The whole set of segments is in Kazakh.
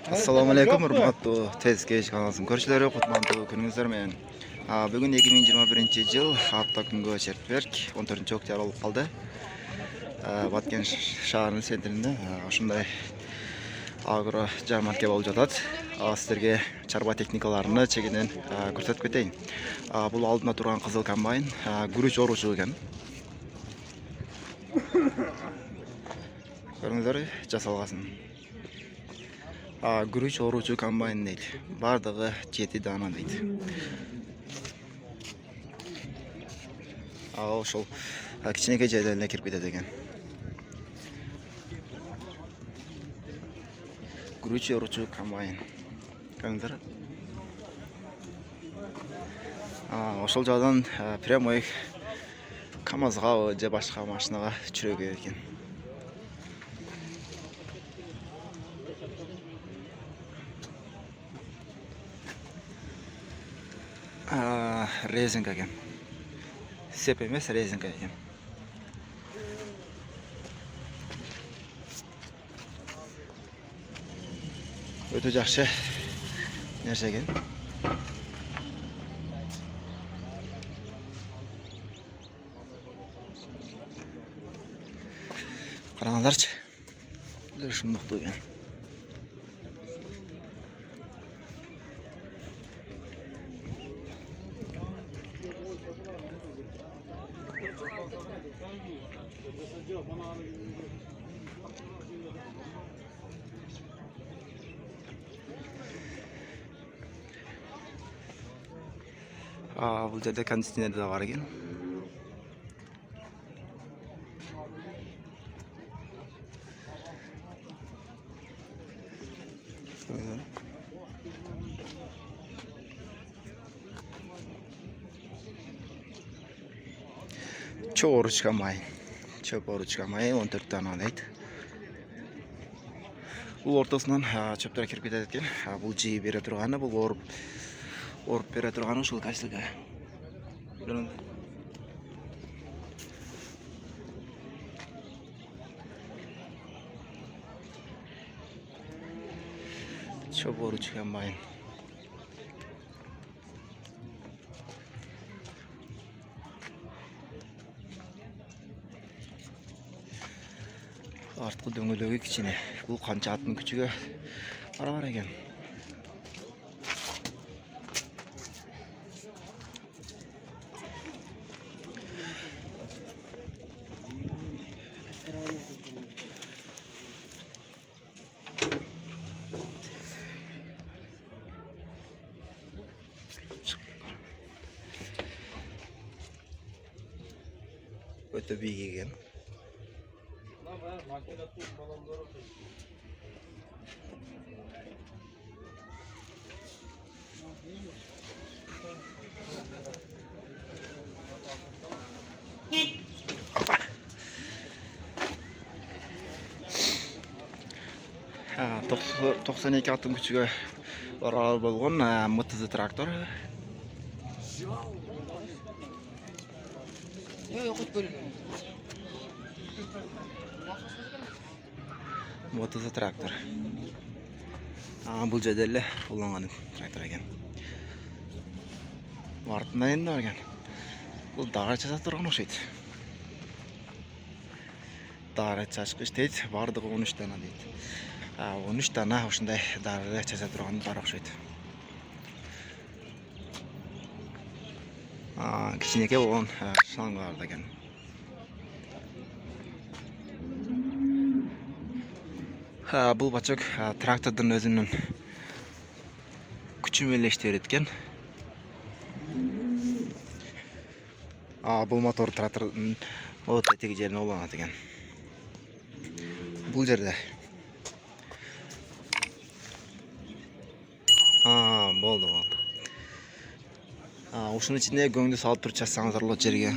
Assalamu alaikum, урматтуу Тезкеш каналынын көрүүчүлөрү, кутмандуу күнүңүздөр менен. Бүгүн 2021-жыл апта күнгө четверг, 14-октябрь болуп калды. Баткен шаарынын центринде ушундай агро жармарка болуп жатат. Сиздерге чарба техникаларını чегинен көрсөтүп кетейин. Бул алдында турган кызыл комбайн күрүч оруучу экен. Көрүңүздөр, жасалгасын. Күрүч оруучу комбайн дейт. Бардыгы 7 дана дейт. Ошол кичинекей жерлерине кирип кетет экен. Күрүч оруучу комбайн. Көрүңүздөр. Ошол жагдан прямой КамАЗга же башка машинага чүрөгө экен. Резинка экен. Сеп эмес, резинка экен. Өтө жакшы нерсе экен. Караңыздарчы. Ушундуктуу экен. Бул жерде кондиционер да бар экен. Чөп оруучу комбайн. Чөп оруучу комбайн 14 дана дейт. Бул ортосунан чөптөр кирип кетет экен. Бул жии бере турганы, бул оруп бере турганы ушул касилге. Чөп оруучу комбайн. Арткы дөңгөлөгү кичине. Бул канча аттын күчүгө барабар экен. Өтө бийик экен. Тоқсан эки аттын күчүгө барабар болгон МТЗ трактор. МТЗ трактор. Бул жерде эле уланган трактор экен. Артынан эмне бар экен? Бул дара чача турган окшойт. Дара чачкыч дейт, бардыгы 13 дана дейт. 13 дана ушундай дара чача турган бар окшойт. Кичинекей болгон шланг бар экен. Бул бачок трактордун өзүнүн күчү менен иштеп экен. Бул мотор трактордун тетиги жерине уланат экен. Бул жерде. Болду. Ушунун ичине көңдү салып туруп чачсаңыздар болот жерге.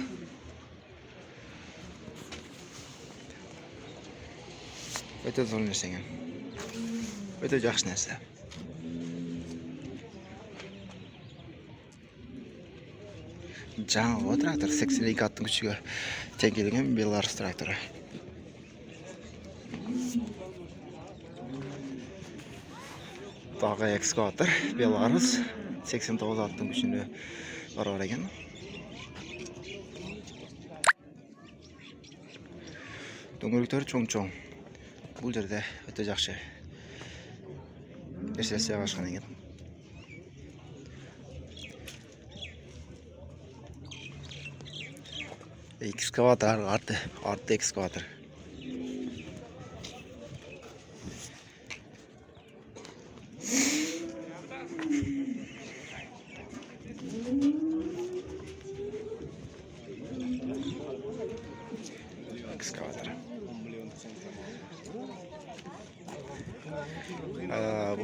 Өтө зор нерсе экен. Өтө жакшы нерсе. Жаңы трактор 82 аттын күчүгө тең келген Беларусь трактору. Dağı ekskavator Belarus 89 attın güçünü var ekan. Döngürüktörü çoң-çoң. Бұл жерде өте жақсы нәрсе ашқан екен. Экскаватор арты экскаватор. Экскаватор. Bu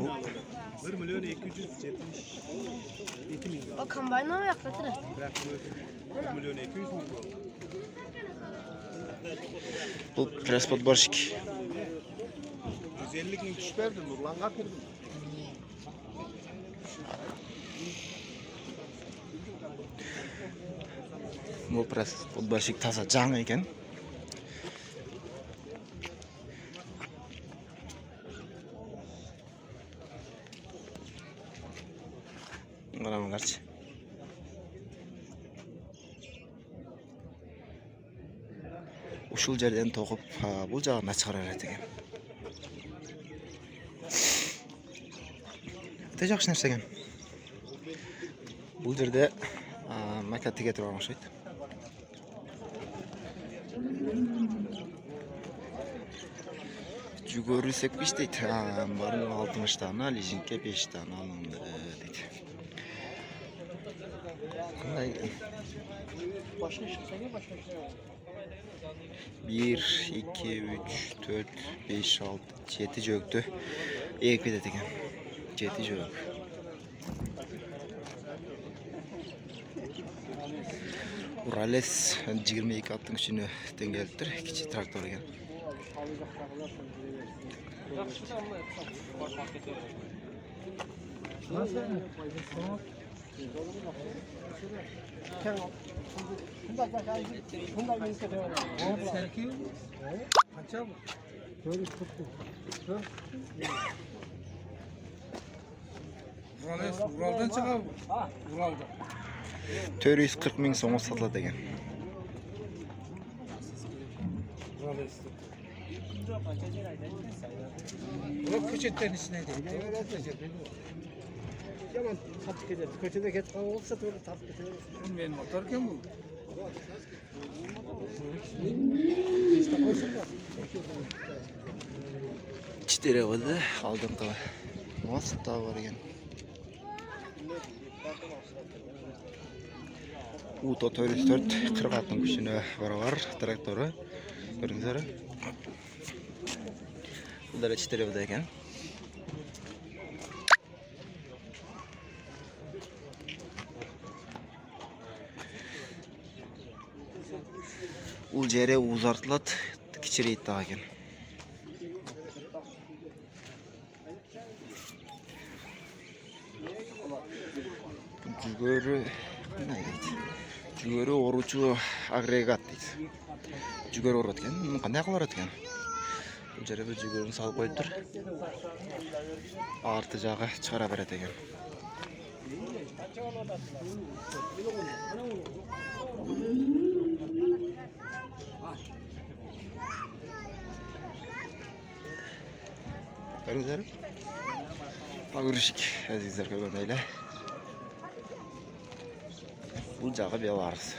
1.272.000. O kombayna mı yaklaştırır? 1.200.000. bu press-подборщик. 150.000 tuş verdim, Nurlan'a verdim. Bu press-подборщик таза жаңы екен. Қараңыздаршы. Ушул жерден тоқып, бұл жағына шығара береді екен. Өте жақсы нәрсе екен. Бұл жерде макет тіге тұрған ұқсайды. Жүгөрү секпиш дейді. Барын 60 дана, лизингке 5 дана алынды дейді. Қандай? 1, 2, 3, 4, 5, 6, 7 жөктü ekip ededik. 7 jök. Urales 22 attın içine dengeldir. Kiçik traktör ekan. Ural'dan çıkar. Ural'dan. 440.000 so'mga sotiladi ekan. Ural köçetten içine değil. Yaman tatlı gider. Köşede ket olsa doğru tatlı gider. Benim motor kim bu? İşte koysun da. 4 bo'ldi, oldingi most tower ekan. Uto 404 40 attın güçüne var traktörü. Görüngüzler. Bu da 4 bo'ldi ekan. Ул жере узартылат, кичирейт дагы экен. Жүгөрү эмне дейт? Жүгөрү оручу агрегат дейт. Жүгөрү орот экен. Муну кандай кылып орот экен? Бул жерге бир жүгөрүн салып коюптур. Арты жагы чыгара берет экен. Görüyorsunuz. Paguruşik azizler, görgöndöyle. Бул жагы Беларусь.